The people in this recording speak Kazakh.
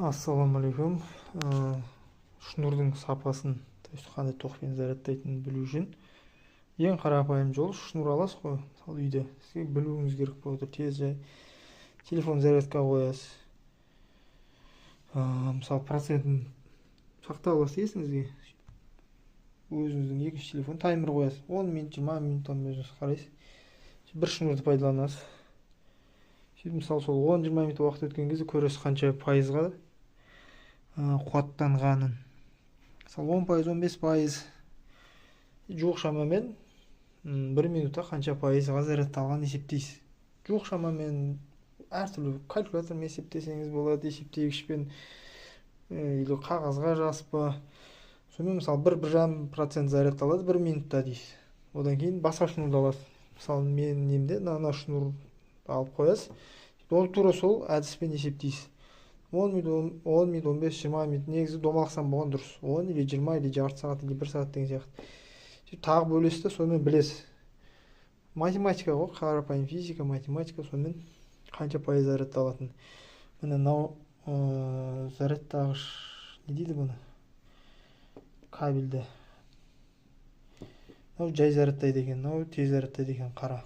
Ассалаумағалейкум. Шнурдың сапасын, то есть қандай токпен зарядтайтынын білу үшін ең қарапайым жол шнур аласыз ғой, мысалы үйде. Сізге білуіңіз керек болып отыр. Тез жай телефон зарядкаға қоясыз. Мысалы процентін сақтап аласыз есіңізге. Өзіңіздің екінші телефон таймер қоясыз. 10 минут, 20 минуттан өзіңіз қарайсыз. Бір шнурды пайдаланасыз. Сөйтіп мысалы сол 10-20 минут уақыт өткен кезде көресіз қанша пайызға қуаттанғанын. Мысалы 10%, 15% жуық шамамен 1 минутта қанша пайызға зарядталғанын есептейсіз. Жуық шамамен әртүрлі калькулятормен есептесеңіз болады, есептегішпен или қағазға жазып па. Сонымен мысалы 1,5% зарядталады 1 минутта дейсіз. Одан кейін басқа шнурды аласыз. Мысалы менің немде мына шнур алып қоясыз. Ол тура сол әдіспен есептейсіз. 10 минут, 15-20 минут негізі домалақсам болған дұрыс. 10 или 20 или жарты сағат или 1 сағат деген сияқты. Тағы бөлесіз, сонымен білесіз. Математика ғой, қарапайым физика, математика, сонымен қанша пайыз зарядталатын. Міне мынау зарядтағыш, не дейді бұны? Кабельді. Мынау жай зарядтайды екен, мынау тез зарядтайды екен, қара.